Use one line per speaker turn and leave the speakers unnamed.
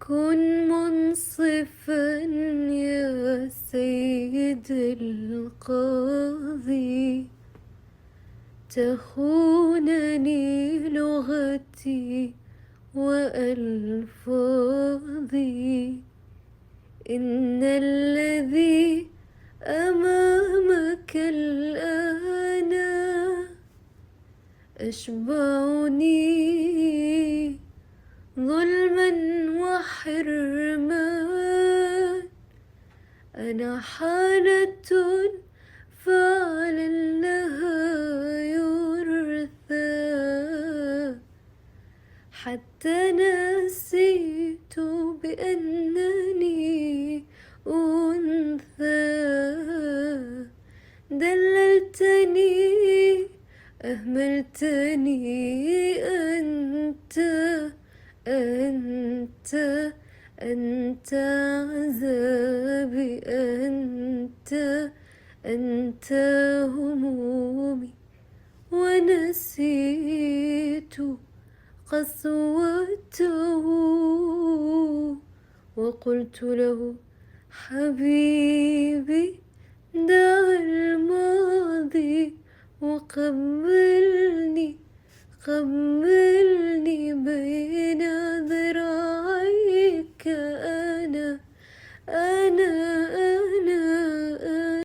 كن منصفا يا سيد القاضي، تخونني لغتي وألفاظي. إن الذي أمامك الآن أشبعني ظلما وحرمان. أنا حالة فعلا لها يرثى، حتى نسيت بأنني أنثى. دللتني أهملتني، أنت أنت عذابي، أنت همومي. ونسيت قسوته وقلت له حبيبي دع الماضي وقبلني، قبلني بين ذراعيك.